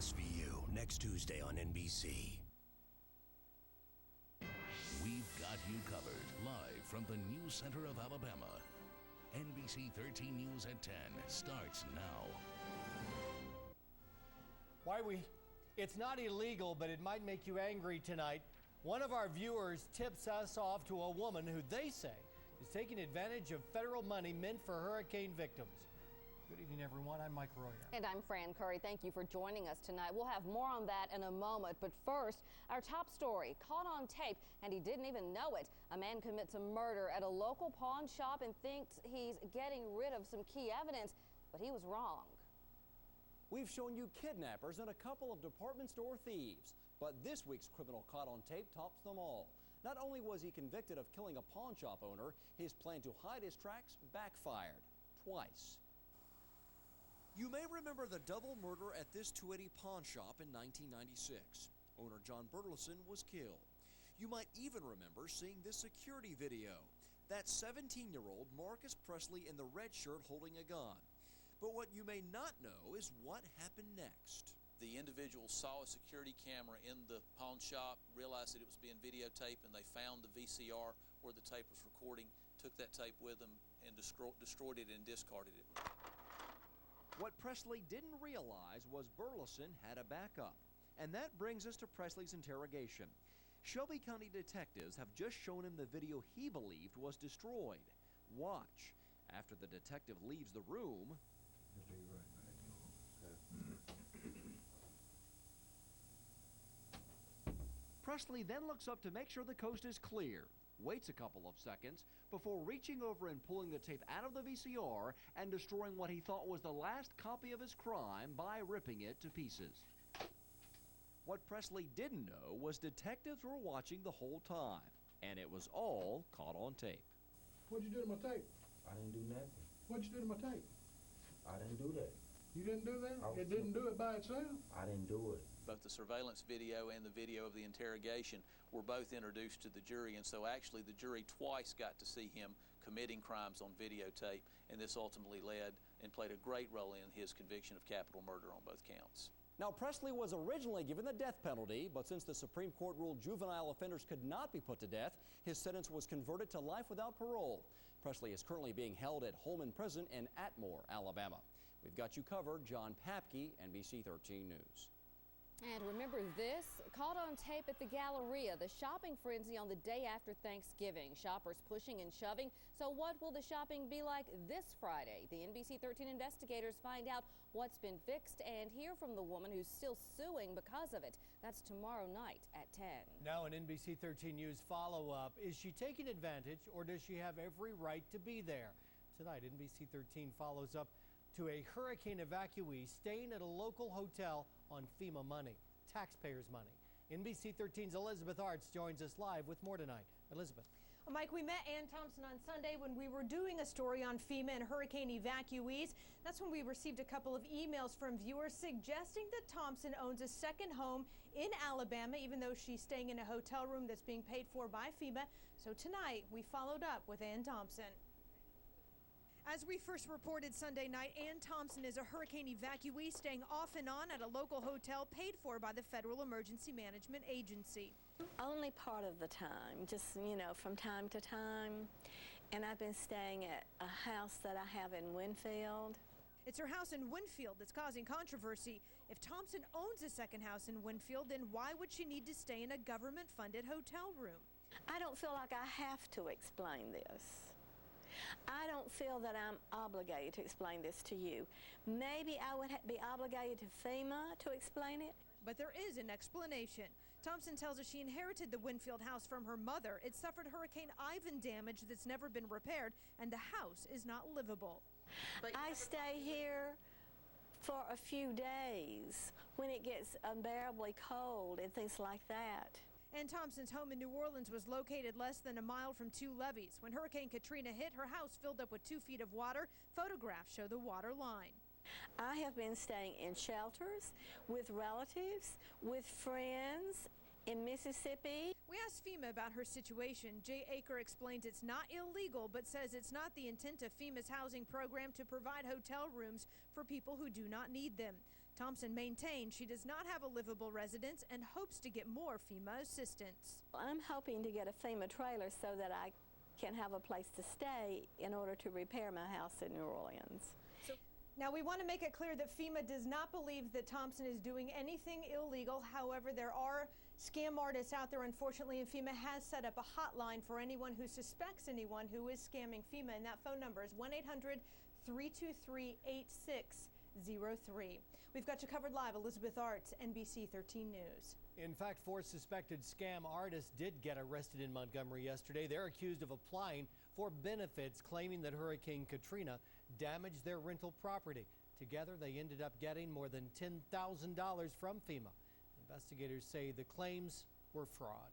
SVU next Tuesday on NBC. We've got you covered live from the News Center of Alabama. NBC 13 News at 10 starts now. It's not illegal, but it might make you angry tonight. One of our viewers tips us off to a woman who they say is taking advantage of federal money meant for hurricane victims. Good evening, everyone. I'm Mike Royer. And I'm Fran Curry. Thank you for joining us tonight. We'll have more on that in a moment. But first, our top story, caught on tape, and he didn't even know it. A man commits a murder at a local pawn shop and thinks he's getting rid of some key evidence, but he was wrong. We've shown you kidnappers and a couple of department store thieves, but this week's criminal caught on tape tops them all. Not only was he convicted of killing a pawn shop owner, his plan to hide his tracks backfired twice. You may remember the double murder at this 280 pawn shop in 1996. Owner John Burleson was killed. You might even remember seeing this security video. That 17-year-old Marcus Presley in the red shirt holding a gun. But what you may not know is what happened next. The individual saw a security camera in the pawn shop, realized that it was being videotaped, and they found the VCR where the tape was recording, took that tape with them, and destroyed it and discarded it. What Presley didn't realize was Burleson had a backup. And that brings us to Presley's interrogation. Shelby County detectives have just shown him the video he believed was destroyed. Watch. After the detective leaves the room, Presley then looks up to make sure the coast is clear, waits a couple of seconds before reaching over and pulling the tape out of the VCR and destroying what he thought was the last copy of his crime by ripping it to pieces. What Presley didn't know was detectives were watching the whole time, and it was all caught on tape. What'd you do to my tape? I didn't do nothing. What'd you do to my tape? I didn't do that. You didn't do that? It didn't do it by itself? I didn't do it. Both the surveillance video and the video of the interrogation were both introduced to the jury, and so actually the jury twice got to see him committing crimes on videotape, and this ultimately led and played a great role in his conviction of capital murder on both counts. Now, Presley was originally given the death penalty, but since the Supreme Court ruled juvenile offenders could not be put to death, his sentence was converted to life without parole. Presley is currently being held at Holman Prison in Atmore, Alabama. We've got you covered. John Papke, NBC 13 News. And remember this, caught on tape at the Galleria, the shopping frenzy on the day after Thanksgiving. Shoppers pushing and shoving. So what will the shopping be like this Friday? The NBC 13 investigators find out what's been fixed and hear from the woman who's still suing because of it. That's tomorrow night at 10. Now an NBC 13 News follow-up. Is she taking advantage or does she have every right to be there? Tonight, NBC 13 follows up to a hurricane evacuee staying at a local hotel on FEMA money, taxpayers' money. NBC 13's Elizabeth Arts joins us live with more tonight. Elizabeth. Well, Mike, we met Ann Thompson on Sunday when we were doing a story on FEMA and hurricane evacuees. That's when we received a couple of emails from viewers suggesting that Thompson owns a second home in Alabama, even though she's staying in a hotel room that's being paid for by FEMA. So tonight, we followed up with Ann Thompson. As we first reported Sunday night, Ann Thompson is a hurricane evacuee staying off and on at a local hotel paid for by the Federal Emergency Management Agency. Only part of the time, just, you know, from time to time. And I've been staying at a house that I have in Winfield. It's her house in Winfield that's causing controversy. If Thompson owns a second house in Winfield, then why would she need to stay in a government-funded hotel room? I don't feel like I have to explain this. I don't feel that I'm obligated to explain this to you. Maybe I would be obligated to FEMA to explain it. But there is an explanation. Thompson tells us she inherited the Winfield house from her mother. It suffered Hurricane Ivan damage that's never been repaired, and the house is not livable. I stay here for a few days when it gets unbearably cold and things like that. Ann Thompson's home in New Orleans was located less than a mile from two levees. When Hurricane Katrina hit, her house filled up with 2 feet of water. Photographs show the water line. I have been staying in shelters with relatives, with friends in Mississippi. We asked FEMA about her situation. Jay Aker explains it's not illegal, but says it's not the intent of FEMA's housing program to provide hotel rooms for people who do not need them. Thompson maintains she does not have a livable residence and hopes to get more FEMA assistance. I'm hoping to get a FEMA trailer so that I can have a place to stay in order to repair my house in New Orleans. Now, we want to make it clear that FEMA does not believe that Thompson is doing anything illegal. However, there are scam artists out there, unfortunately, and FEMA has set up a hotline for anyone who suspects anyone who is scamming FEMA, and that phone number is 1-800-323-8603. We've got you covered live. Elizabeth Arts, NBC 13 News. In fact, 4 suspected scam artists did get arrested in Montgomery yesterday. They're accused of applying for benefits, claiming that Hurricane Katrina damaged their rental property. Together, they ended up getting more than $10,000 from FEMA. Investigators say the claims were fraud.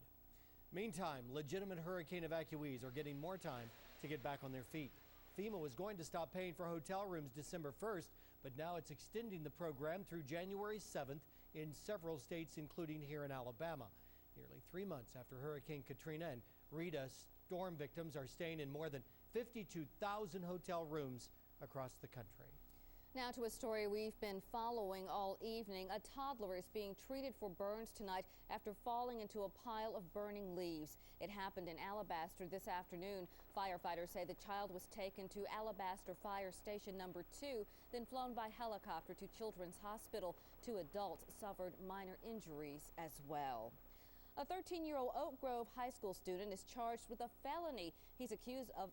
Meantime, legitimate hurricane evacuees are getting more time to get back on their feet. FEMA was going to stop paying for hotel rooms December 1st, but now it's extending the program through January 7th in several states, including here in Alabama. Nearly 3 months after Hurricane Katrina and Rita, storm victims are staying in more than 52,000 hotel rooms across the country. Now to a story we've been following all evening. A toddler is being treated for burns tonight after falling into a pile of burning leaves. It happened in Alabaster this afternoon. Firefighters say the child was taken to Alabaster Fire Station number 2, then flown by helicopter to Children's Hospital. 2 adults suffered minor injuries as well. A 13-year-old Oak Grove high school student is charged with a felony. He's accused of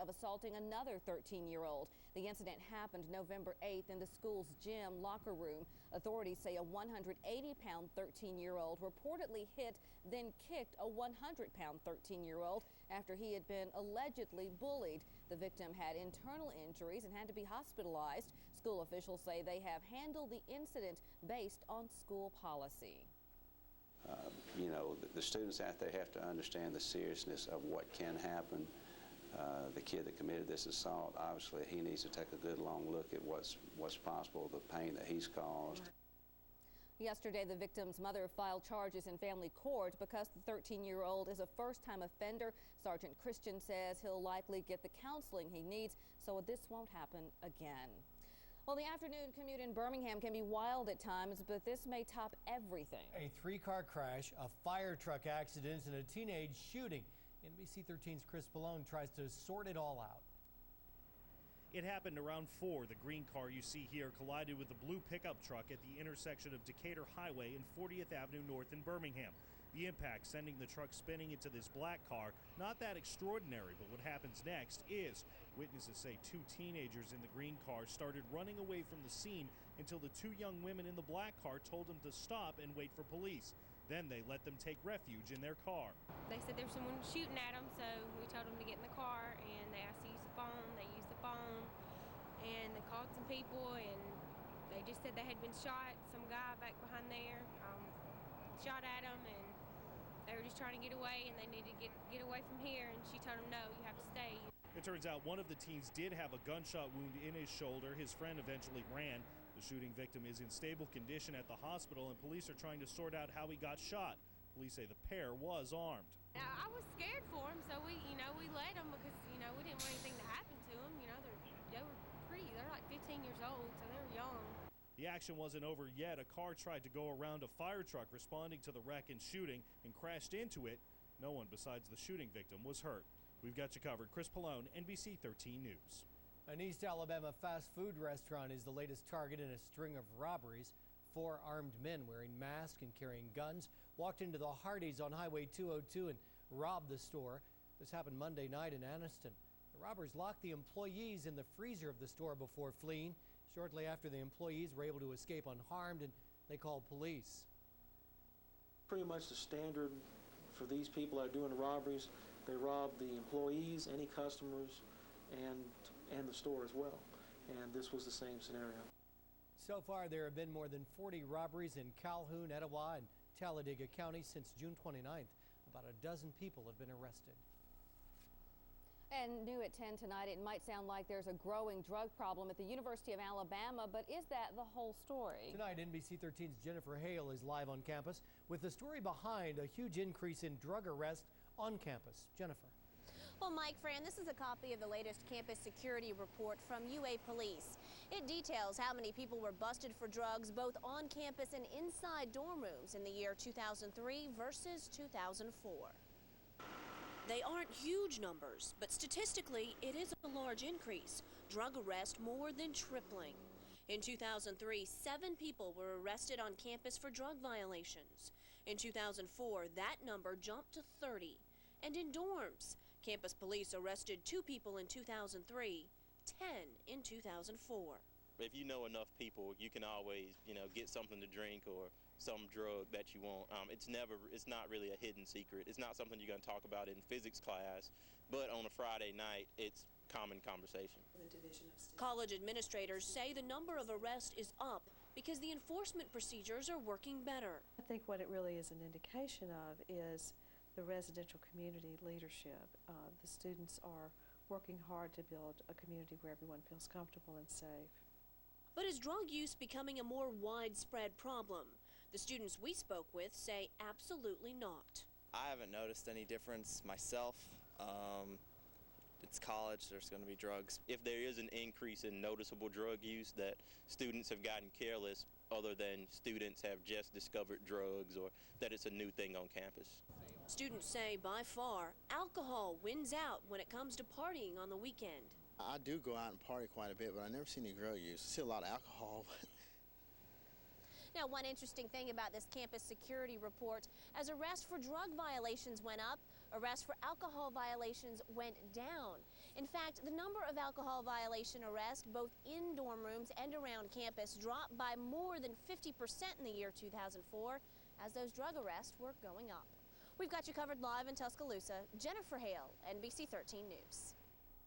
assaulting another 13-year-old. The incident happened November 8th in the school's gym locker room. Authorities say a 180-pound 13-year-old reportedly hit, then kicked a 100-pound 13-year-old after he had been allegedly bullied. The victim had internal injuries and had to be hospitalized. School officials say they have handled the incident based on school policy. You know, the students out there have to understand the seriousness of what can happen. The kid that committed this assault, obviously, he needs to take a good long look at what's possible, the pain that he's caused. Yesterday, the victim's mother filed charges in family court because the 13-year-old is a first-time offender. Sergeant Christian says he'll likely get the counseling he needs so this won't happen again. Well, the afternoon commute in Birmingham can be wild at times, but this may top everything. A 3-car crash, a fire truck accident, and a teenage shooting. NBC 13's Chris Pallone tries to sort it all out. It happened around 4. The green car you see here collided with the blue pickup truck at the intersection of Decatur Highway and 40th Avenue North in Birmingham. The impact sending the truck spinning into this black car. Not that extraordinary, but what happens next is witnesses say 2 teenagers in the green car started running away from the scene until the 2 young women in the black car told them to stop and wait for police. Then they let them take refuge in their car. They said there was someone shooting at them, so we told them to get in the car, and they asked to use the phone. They used the phone, and they called some people, and they just said they had been shot. Some guy back behind there shot at them, and they were just trying to get away, and they needed to get away from here, and she told them, no, you have to stay. It turns out one of the teens did have a gunshot wound in his shoulder. His friend eventually ran. The shooting victim is in stable condition at the hospital, and police are trying to sort out how he got shot. Police say the pair was armed. I was scared for him, so we let them because, we didn't want anything to happen to them. They're like 15 years old, so they're young. The action wasn't over yet. A car tried to go around a fire truck responding to the wreck and shooting and crashed into it. No one besides the shooting victim was hurt. We've got you covered. Chris Pallone, NBC 13 News. An East Alabama fast food restaurant is the latest target in a string of robberies. 4 armed men wearing masks and carrying guns walked into the Hardee's on Highway 202 and robbed the store. This happened Monday night in Anniston. The robbers locked the employees in the freezer of the store before fleeing. Shortly after, the employees were able to escape unharmed, and they called police. Pretty much the standard for these people that are doing the robberies. They rob the employees, any customers, and the store as well. And this was the same scenario. So far, there have been more than 40 robberies in Calhoun, Etowah, and Talladega counties since June 29th. About a dozen people have been arrested. And new at 10 tonight, it might sound like there's a growing drug problem at the University of Alabama, but is that the whole story? Tonight, NBC 13's Jennifer Hale is live on campus with the story behind a huge increase in drug arrests on campus. Jennifer. Well, Mike, Fran, this is a copy of the latest campus security report from UA Police. It details how many people were busted for drugs both on campus and inside dorm rooms in the year 2003 versus 2004. They aren't huge numbers, but statistically, it is a large increase. Drug arrests more than tripling. In 2003, 7 people were arrested on campus for drug violations. In 2004, that number jumped to 30. And in dorms, campus police arrested 2 people in 2003, 10 in 2004. If you know enough people, you can always, get something to drink or some drug that you want. It's not really a hidden secret. It's not something you're going to talk about in physics class, but on a Friday night, it's common conversation. College administrators say the number of arrests is up because the enforcement procedures are working better. I think what it really is an indication of is the residential community leadership. The students are working hard to build a community where everyone feels comfortable and safe. But is drug use becoming a more widespread problem? The students we spoke with say absolutely not. I haven't noticed any difference myself. It's college, there's going to be drugs. If there is an increase in noticeable drug use, that students have gotten careless other than students have just discovered drugs or that it's a new thing on campus. Students say by far, alcohol wins out when it comes to partying on the weekend. I do go out and party quite a bit, but I never see any drug use. I see a lot of alcohol. Now, one interesting thing about this campus security report, as arrests for drug violations went up, arrests for alcohol violations went down. In fact, the number of alcohol violation arrests, both in dorm rooms and around campus, dropped by more than 50% in the year 2004, as those drug arrests were going up. We've got you covered live in Tuscaloosa. Jennifer Hale, NBC 13 News.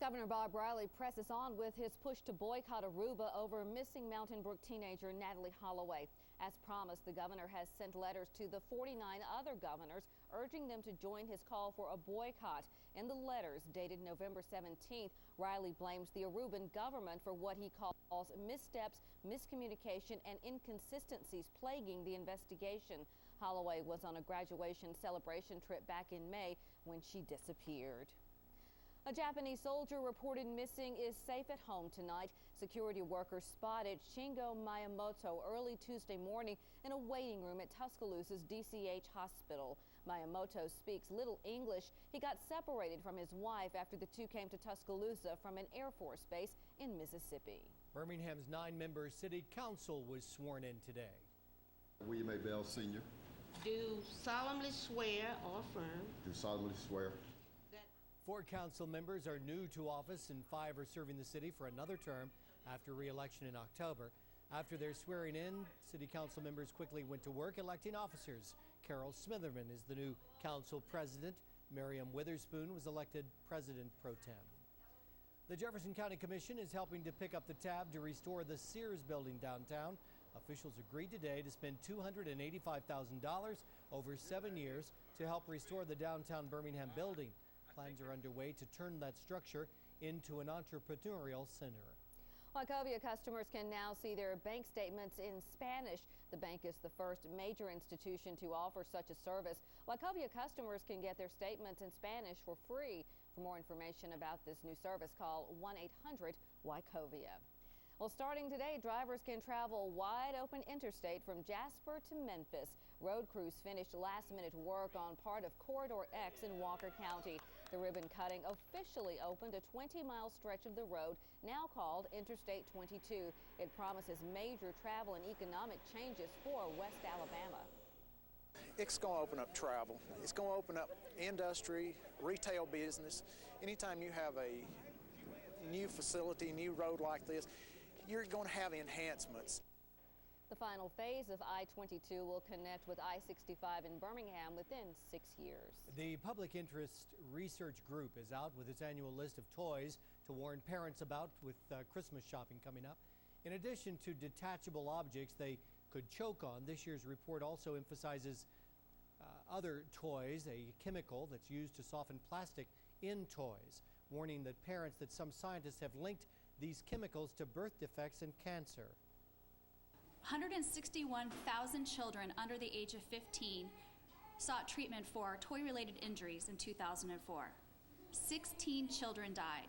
Governor Bob Riley presses on with his push to boycott Aruba over missing Mountain Brook teenager Natalie Holloway. As promised, the governor has sent letters to the 49 other governors urging them to join his call for a boycott. In the letters dated November 17th, Riley blames the Aruban government for what he calls missteps, miscommunication, and inconsistencies plaguing the investigation. Holloway was on a graduation celebration trip back in May when she disappeared. A Japanese soldier reported missing is safe at home tonight. Security workers spotted Shingo Miyamoto early Tuesday morning in a waiting room at Tuscaloosa's DCH hospital. Miyamoto speaks little English. He got separated from his wife after the two came to Tuscaloosa from an Air Force base in Mississippi. Birmingham's 9-member city council was sworn in today. William A. Bell, Sr. Do solemnly swear or affirm. Do solemnly swear. 4 council members are new to office and 5 are serving the city for another term after re-election in October. After their swearing in, city council members quickly went to work electing officers. Carol Smitherman is the new council president. Miriam Witherspoon was elected president pro tem. The Jefferson County Commission is helping to pick up the tab to restore the Sears building downtown. Officials agreed today to spend $285,000 over 7 years to help restore the downtown Birmingham building. Plans are underway to turn that structure into an entrepreneurial center. Wachovia customers can now see their bank statements in Spanish. The bank is the first major institution to offer such a service. Wachovia customers can get their statements in Spanish for free. For more information about this new service, call 1-800-WACHOVIA. Well, starting today, drivers can travel wide open interstate from Jasper to Memphis. Road crews finished last-minute work on part of Corridor X in Walker County. The ribbon cutting officially opened a 20-mile stretch of the road, now called Interstate 22. It promises major travel and economic changes for West Alabama. It's going to open up travel. It's going to open up industry, retail business. Anytime you have a new facility, new road like this, you're going to have enhancements. The final phase of I-22 will connect with I-65 in Birmingham within 6 years. The Public Interest Research Group is out with its annual list of toys to warn parents about with Christmas shopping coming up. In addition to detachable objects they could choke on, this year's report also emphasizes other toys, a chemical that's used to soften plastic in toys, warning that parents that some scientists have linked these chemicals to birth defects and cancer. 161,000 children under the age of 15 sought treatment for toy-related injuries in 2004. 16 children died.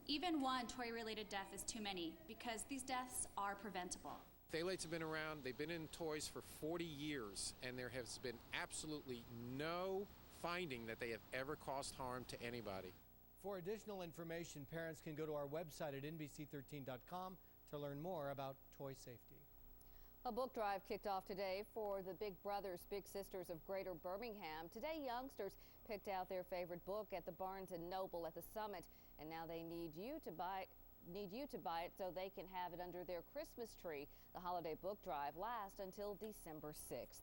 Even one toy-related death is too many because these deaths are preventable. Phthalates have been around, they've been in toys for 40 years, and there has been absolutely no finding that they have ever caused harm to anybody. For additional information, parents can go to our website at NBC13.com to learn more about toy safety. A book drive kicked off today for the Big Brothers Big Sisters of Greater Birmingham. Today, youngsters picked out their favorite book at the Barnes & Noble at the Summit, and now they need you to buy it so they can have it under their Christmas tree. The holiday book drive lasts until December 6th.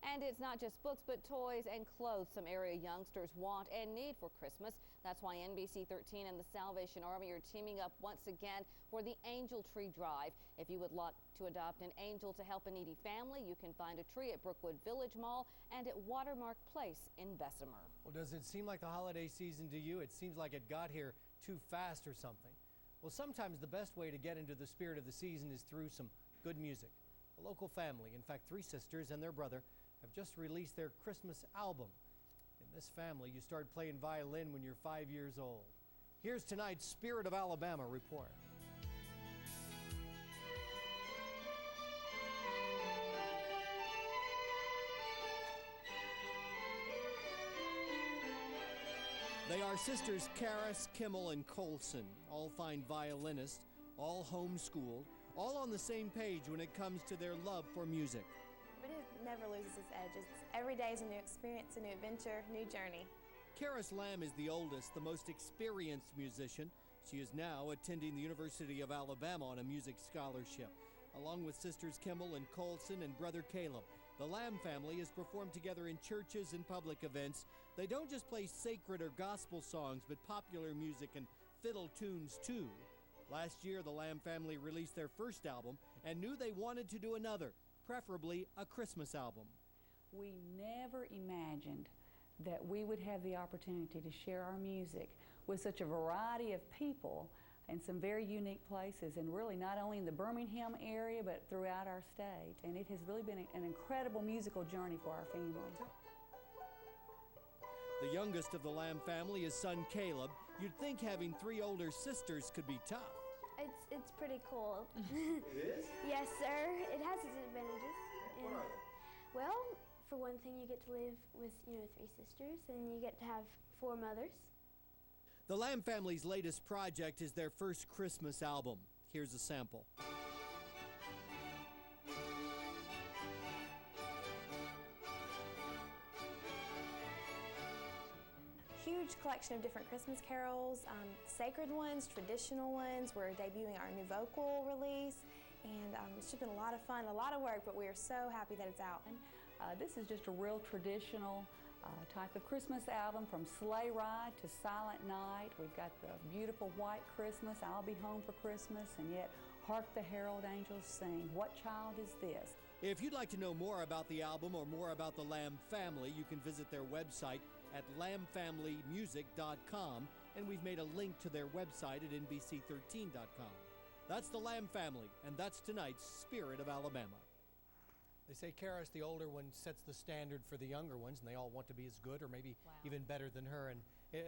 And it's not just books, but toys and clothes some area youngsters want and need for Christmas. That's why NBC 13 and the Salvation Army are teaming up once again for the Angel Tree Drive. If you would like to adopt an angel to help a needy family, you can find a tree at Brookwood Village Mall and at Watermark Place in Bessemer. Well, does it seem like the holiday season to you? It seems like it got here too fast or something. Well, sometimes the best way to get into the spirit of the season is through some good music. A local family, in fact 3 sisters and their brother, have just released their Christmas album. In this family, you start playing violin when you're 5 years old. Here's tonight's Spirit of Alabama report. They are sisters Karis, Kimmel, and Colson, all fine violinists, all homeschooled, all on the same page when it comes to their love for music. But it never loses its edge. Every day is a new experience, a new adventure, new journey. Karis Lamb is the oldest, the most experienced musician. She is now attending the University of Alabama on a music scholarship. Along with sisters Kimmel and Colson and brother Caleb, the Lamb family has performed together in churches and public events. They don't just play sacred or gospel songs, but popular music and fiddle tunes too. Last year, the Lamb family released their first album and knew they wanted to do another, preferably a Christmas album. We never imagined that we would have the opportunity to share our music with such a variety of people in some very unique places, and really not only in the Birmingham area but throughout our state. And it has really been an incredible musical journey for our family. The youngest of the Lamb family is son Caleb. You'd think having 3 older sisters could be tough. It's pretty cool. It is? Yes, sir. It has its advantages. What are they? Well, for one thing, you get to live with, 3 sisters, and you get to have 4 mothers. The Lamb family's latest project is their first Christmas album. Here's a sample. Huge collection of different Christmas carols, sacred ones, traditional ones. We're debuting our new vocal release, and it's just been a lot of fun, a lot of work, but we are so happy that it's out. This is just a real traditional type of Christmas album, from Sleigh Ride to Silent Night. We've got the beautiful White Christmas, I'll Be Home for Christmas, and yet Hark the Herald Angels Sing. What child is this? If you'd like to know more about the album or more about the Lamb family, you can visit their website at lambfamilymusic.com, and we've made a link to their website at NBC13.com. That's the Lamb family, and that's tonight's Spirit of Alabama. They say Karis, the older one, sets the standard for the younger ones, and they all want to be as good or maybe even better than her. And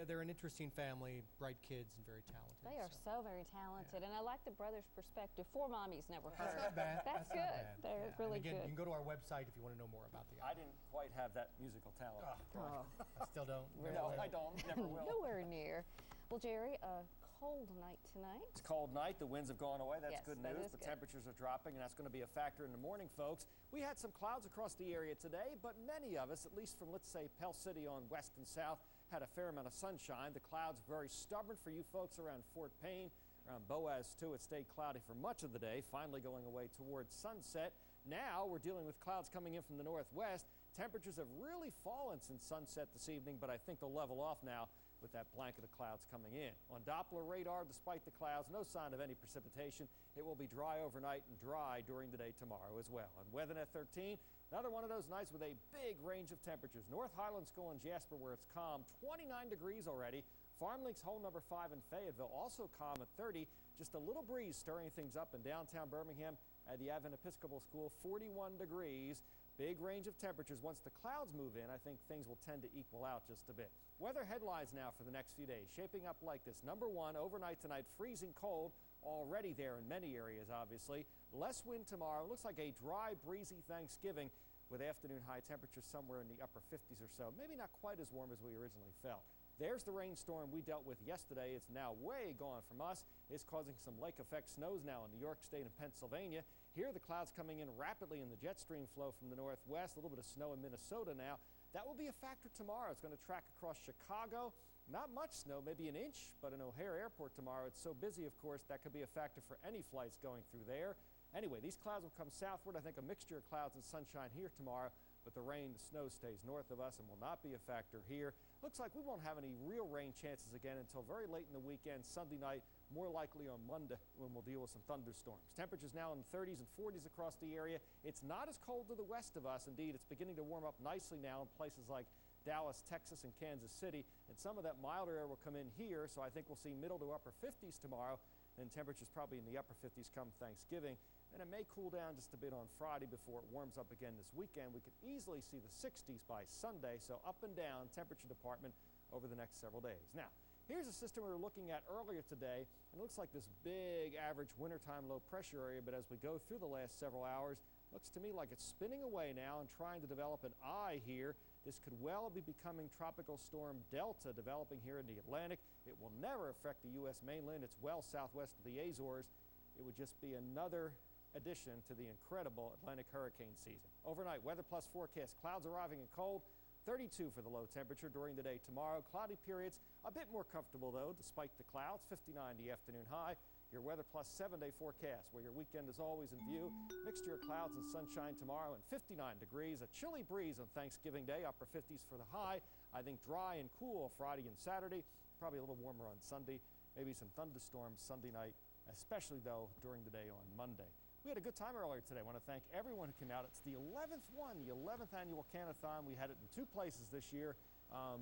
they're an interesting family, bright kids, and very talented. They are so very talented, and I like the brothers' perspective. 4 mommies never heard. That's not bad. That's good. Not bad. They're really and again, good. You can go to our website if you want to know more about the album. I didn't quite have that musical talent. I still don't. No, I don't. Never will. Nowhere near. Well, Jerry, a cold night tonight. It's a cold night. The winds have gone away. That's Yes, good that news. is The good. temperatures are dropping, and that's going to be a factor in the morning, folks. We had some clouds across the area today, but many of us, at least from, let's say, Pell City on west and south, had a fair amount of sunshine. The clouds very stubborn for you folks around Fort Payne. Around Boaz, too, it stayed cloudy for much of the day, finally going away towards sunset. Now we're dealing with clouds coming in from the northwest. Temperatures have really fallen since sunset this evening, but I think they'll level off now with that blanket of clouds coming in. On Doppler radar, despite the clouds, no sign of any precipitation. It will be dry overnight and dry during the day tomorrow as well. On WeatherNet 13, another one of those nights with a big range of temperatures. North Highland School in Jasper, where it's calm, 29 degrees already. FarmLinks hole number 5 in Fayetteville, also calm at 30. Just a little breeze stirring things up in downtown Birmingham at the Advent Episcopal School, 41 degrees. Big range of temperatures. Once the clouds move in, I think things will tend to equal out just a bit. Weather headlines now for the next few days, shaping up like this. Number one, overnight tonight, freezing cold, already there in many areas, obviously. Less wind tomorrow. Looks like a dry, breezy Thanksgiving with afternoon high temperatures somewhere in the upper 50s or so. Maybe not quite as warm as we originally felt. There's the rainstorm we dealt with yesterday. It's now way gone from us. It's causing some lake effect snows now in New York State and Pennsylvania. Here the clouds coming in rapidly in the jet stream flow from the northwest. A little bit of snow in Minnesota now. That will be a factor tomorrow. It's going to track across Chicago. Not much snow, maybe an inch, but in O'Hare Airport tomorrow, it's so busy, of course, that could be a factor for any flights going through there. Anyway, these clouds will come southward. I think a mixture of clouds and sunshine here tomorrow. But the rain, the snow stays north of us and will not be a factor here. Looks like we won't have any real rain chances again until very late in the weekend, Sunday night, more likely on Monday when we'll deal with some thunderstorms. Temperatures now in the 30s and 40s across the area. It's not as cold to the west of us. Indeed, it's beginning to warm up nicely now in places like Dallas, Texas, and Kansas City. And some of that milder air will come in here, so I think we'll see middle to upper 50s tomorrow. Then temperatures probably in the upper 50s come Thanksgiving. And it may cool down just a bit on Friday before it warms up again this weekend. We could easily see the 60s by Sunday, so up and down temperature department over the next several days. Now, here's a system we were looking at earlier today, and it looks like this big average wintertime low pressure area, but as we go through the last several hours, looks to me like it's spinning away now and trying to develop an eye here. This could well be becoming Tropical Storm Delta developing here in the Atlantic. It will never affect the U.S. mainland. It's well southwest of the Azores. It would just be another addition to the incredible Atlantic hurricane season. Overnight weather plus forecast, clouds arriving and cold, 32 for the low temperature during the day tomorrow. Cloudy periods a bit more comfortable though despite the clouds, 59 the afternoon high. Your weather plus 7-day forecast where your weekend is always in view. Mixture of clouds and sunshine tomorrow and 59 degrees. A chilly breeze on Thanksgiving Day, upper 50s for the high. I think dry and cool Friday and Saturday. Probably a little warmer on Sunday. Maybe some thunderstorms Sunday night, especially though during the day on Monday. We had a good time earlier today. I want to thank everyone who came out. It's the 11th one, the 11th annual Can-a-thon. We had it in 2 places this year,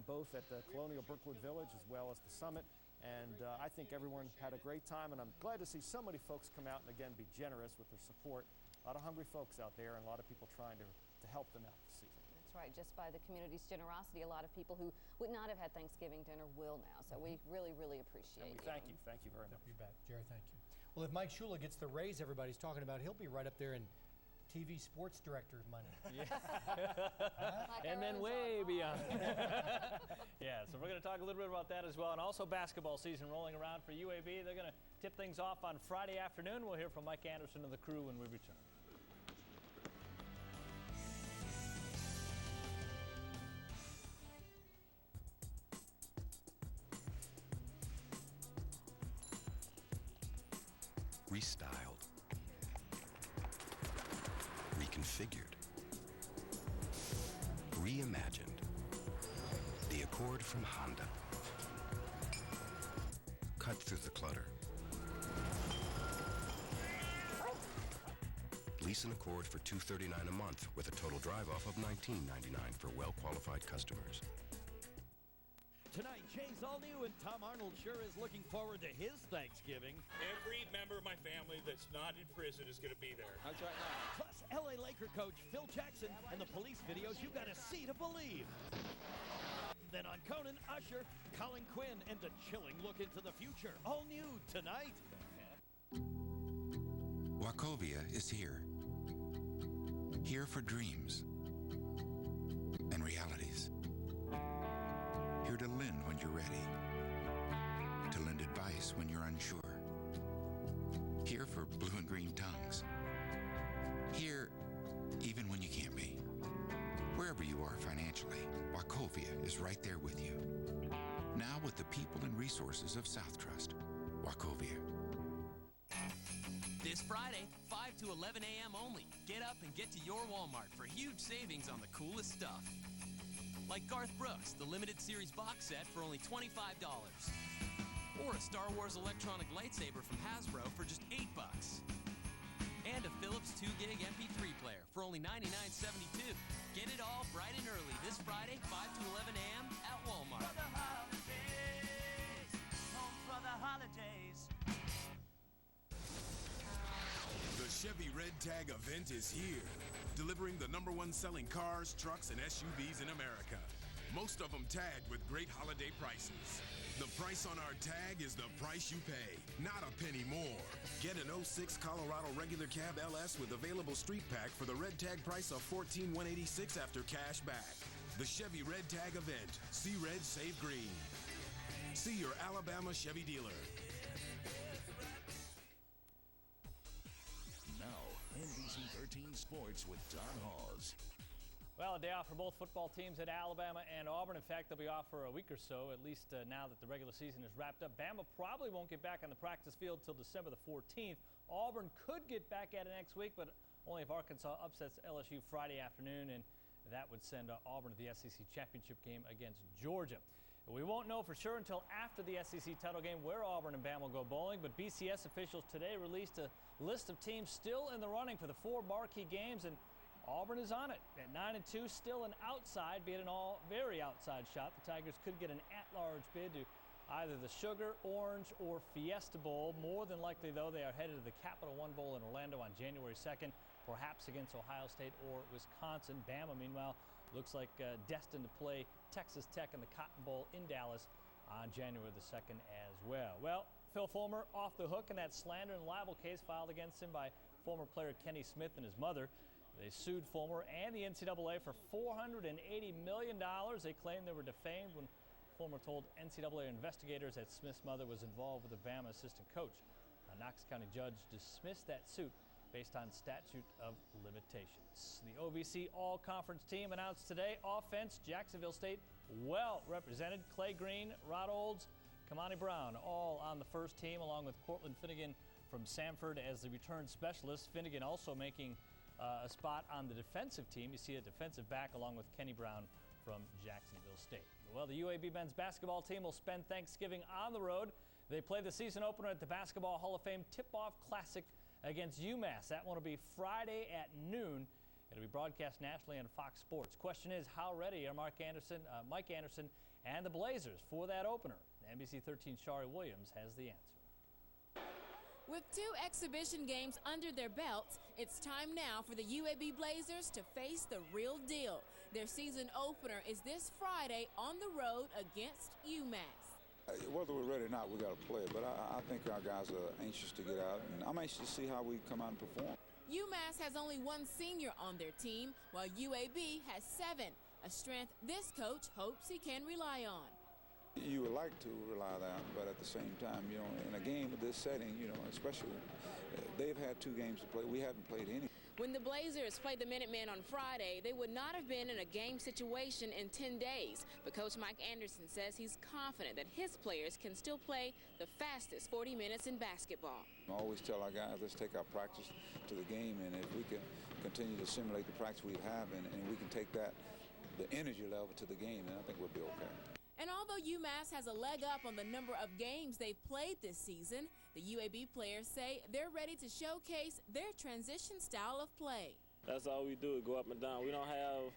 both at the Colonial Brookwood Village as well as the Summit. And I think everyone had a great time, and I'm glad to see so many folks come out and again be generous with their support. A lot of hungry folks out there and a lot of people trying to help them out this season. That's right. Just by the community's generosity, a lot of people who would not have had Thanksgiving dinner will now. So we really, really appreciate it. Thank you. Thank you very much. You bet. Jerry, thank you. Well, if Mike Shula gets the raise everybody's talking about, he'll be right up there in TV sports director money. Yeah. And then way beyond. Yeah, so we're going to talk a little bit about that as well. And also basketball season rolling around for UAB. They're going to tip things off on Friday afternoon. We'll hear from Mike Anderson and the crew when we return. Restyled, reconfigured, reimagined. The Accord from Honda. Cut through the clutter. Lease an Accord for $239 a month with a total drive-off of $19.99 for well-qualified customers. Tonight, Jay's all new, and Tom Arnold sure is looking forward to his Thanksgiving. Every member of my family that's not in prison is going to be there. That's right now. Plus, LA Laker coach Phil Jackson and the police videos you got to see to believe. Then on Conan, Usher, Colin Quinn, and a chilling look into the future. All new tonight. Wachovia is here. Here for dreams and realities. Here to lend when you're ready. To lend advice when you're unsure. Here for blue and green tongues. Here, even when you can't be. Wherever you are financially, Wachovia is right there with you. Now with the people and resources of South Trust. Wachovia. This Friday, 5 to 11 a.m. only. Get up and get to your Walmart for huge savings on the coolest stuff. Like Garth Brooks, the limited series box set for only $25. Or a Star Wars electronic lightsaber from Hasbro for just $8. And a Philips 2-gig MP3 player for only $99.72. Get it all bright and early this Friday, 5 to 11 a.m. at Walmart. For the holidays, home for the holidays. The Chevy Red Tag event is here, delivering the #1 one selling cars, trucks, and SUVs in America. Most of them tagged with great holiday prices. The price on our tag is the price you pay, not a penny more. Get an 06 Colorado regular cab LS with available street pack for the red tag price of $14,186 after cash back. The Chevy Red Tag event. See red, save green. See your Alabama Chevy dealer. Now, NBC 13 Sports with Don Hawes. Well, a day off for both football teams at Alabama and Auburn. In fact, they'll be off for a week or so, at least now that the regular season is wrapped up. Bama probably won't get back on the practice field till December the 14th. Auburn could get back at it next week, but only if Arkansas upsets LSU Friday afternoon, and that would send Auburn to the SEC championship game against Georgia. We won't know for sure until after the SEC title game where Auburn and Bama will go bowling, but BCS officials today released a list of teams still in the running for the 4 marquee games, and Auburn is on it at 9-2, still an outside, be it an all very outside shot. The Tigers could get an at-large bid to either the Sugar, Orange, or Fiesta Bowl. More than likely, though, they are headed to the Capital One Bowl in Orlando on January 2nd, perhaps against Ohio State or Wisconsin. Bama, meanwhile, looks like destined to play Texas Tech in the Cotton Bowl in Dallas on January the 2nd as well. Well, Phil Fulmer off the hook in that slander and libel case filed against him by former player Kenny Smith and his mother. They sued Fulmer and the NCAA for $480 million. They claimed they were defamed when Fulmer told NCAA investigators that Smith's mother was involved with the Bama assistant coach. A Knox County judge dismissed that suit based on statute of limitations. The OVC All-Conference team announced today offense, Jacksonville State well represented. Clay Green, Rod Olds, Kamani Brown all on the first team, along with Cortland Finnegan from Samford as the return specialist. Finnegan also making a spot on the defensive team. You see a defensive back along with Kenny Brown from Jacksonville State. Well, the UAB men's basketball team will spend Thanksgiving on the road. They play the season opener at the Basketball Hall of Fame Tip-Off Classic against UMass. That one will be Friday at noon. It'll be broadcast nationally on Fox Sports. Question is, how ready are Mike Anderson, and the Blazers for that opener? NBC 13's Shari Williams has the answer. With 2 exhibition games under their belts, it's time now for the UAB Blazers to face the real deal. Their season opener is this Friday on the road against UMass. Whether we're ready or not, we got to play. But I think our guys are anxious to get out, and I'm anxious to see how we come out and perform. UMass has only 1 senior on their team, while UAB has 7, a strength this coach hopes he can rely on. You would like to rely on that, but at the same time, in a game of this setting, especially, they've had 2 games to play. We haven't played any. When the Blazers played the Minutemen on Friday, they would not have been in a game situation in 10 days. But Coach Mike Anderson says he's confident that his players can still play the fastest 40 minutes in basketball. I always tell our guys, let's take our practice to the game, and if we can continue to simulate the practice we have, and we can take the energy level to the game, then I think we'll be okay. And although UMass has a leg up on the number of games they've played this season, the UAB players say they're ready to showcase their transition style of play. That's all we do, go up and down. We don't have,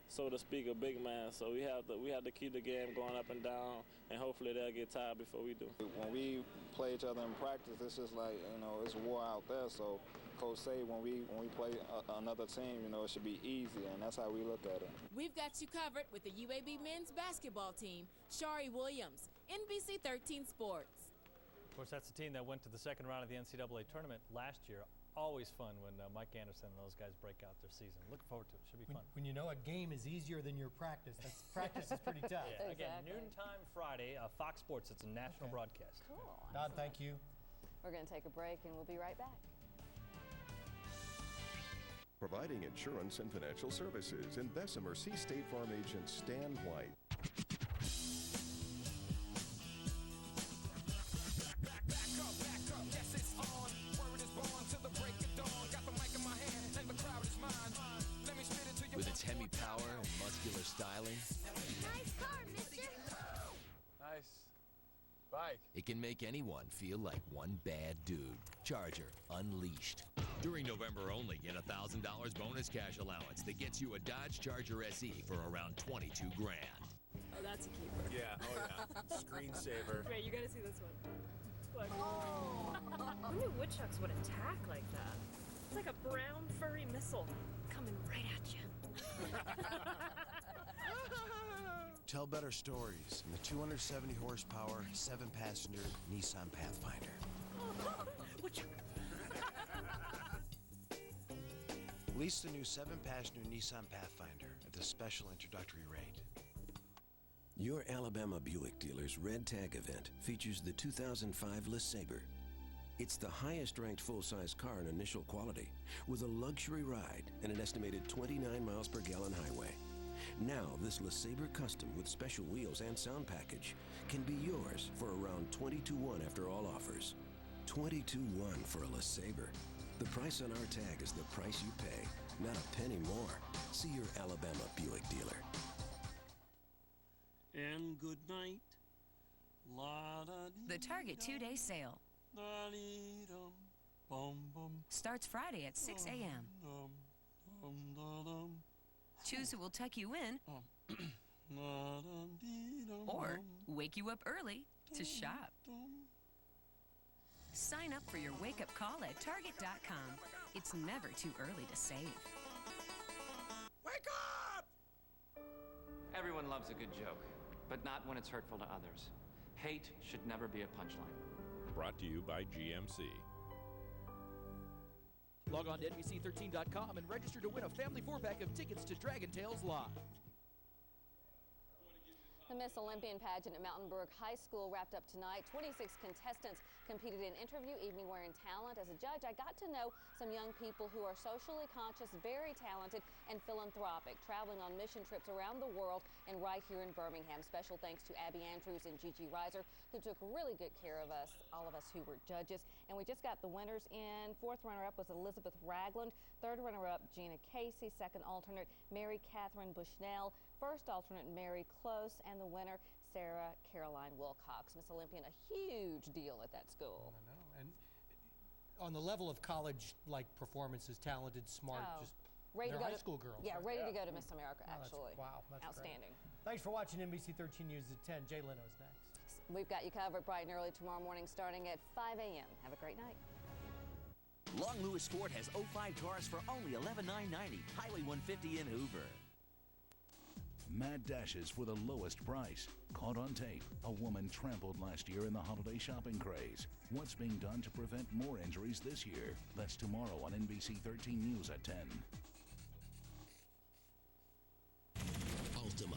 so to speak, a big man, so we have to keep the game going up and down, and hopefully they'll get tired before we do. When we play each other in practice, it's just like, it's war out there, so Coach say when we play another team, it should be easy, and that's how we look at it. We've got you covered with the UAB men's basketball team. Shari Williams, NBC 13 Sports. Of course, that's the team that went to the second round of the NCAA tournament last year. Always fun when Mike Anderson and those guys break out their season. Looking forward to it. Should be fun. When you know a game is easier than your practice, practice is pretty tough. Yeah, again, noontime Friday, Fox Sports. It's a national broadcast. Cool. Don, thank you. We're going to take a break, and we'll be right back. Providing insurance and financial services in Bessemer, see State Farm agent Stan White. With its Hemi power and muscular styling, nice car, mister. Nice bike. It can make anyone feel like one bad dude. Charger Unleashed. During November only, get a $1,000 bonus cash allowance that gets you a Dodge Charger SE for around $22 grand. Oh, that's a keeper. Yeah, oh yeah. Screensaver. Wait, you gotta see this one. Look. Oh. Who knew woodchucks would attack like that? It's like a brown furry missile coming right at you. Tell better stories in the 270 horsepower, 7-passenger Nissan Pathfinder. Lease the new 7-passenger Nissan Pathfinder at the special introductory rate. Your Alabama Buick dealer's Red Tag event features the 2005 LeSabre. It's the highest-ranked full-size car in initial quality, with a luxury ride and an estimated 29 miles per gallon highway. Now, this LeSabre Custom with special wheels and sound package can be yours for around $22,100 after all offers. $22,100 for a LeSabre. The price on our tag is the price you pay, not a penny more. See your Alabama Buick dealer. And good night. The Target 2-day sale starts Friday at 6 a.m. Choose who will tuck you in or wake you up early to shop. Sign up for your wake-up call at Target.com. It's never too early to save. Wake up! Everyone loves a good joke, but not when it's hurtful to others. Hate should never be a punchline. Brought to you by GMC. Log on to NBC13.com and register to win a family 4-pack of tickets to Dragon Tales Live. The Miss Olympian pageant at Mountain Brook High School wrapped up tonight. 26 contestants competed in interview, evening wear, and talent. As a judge, I got to know some young people who are socially conscious, very talented, and philanthropic, traveling on mission trips around the world and right here in Birmingham. Special thanks to Abby Andrews and Gigi Reiser, who took really good care of us, all of us who were judges. And we just got the winners in. Fourth runner-up was Elizabeth Ragland. Third runner-up, Gina Casey. Second alternate, Mary Catherine Bushnell. First alternate, Mary Close, and the winner, Sarah Caroline Wilcox. Miss Olympian, a huge deal at that school. I know. And on the level of college-like performances, talented, smart, just ready they're to go high school girls. Yeah, right? ready to go to Miss America, actually. Wow, that's outstanding. Great. Thanks for watching NBC 13 News at 10. Jay Leno's next. We've got you covered bright and early tomorrow morning starting at 5 a.m. Have a great night. Long Lewis Ford has 05 cars for only $11,990. Highway 150 in Hoover. Mad dashes for the lowest price. Caught on tape. A woman trampled last year in the holiday shopping craze. What's being done to prevent more injuries this year? That's tomorrow on NBC 13 News at 10.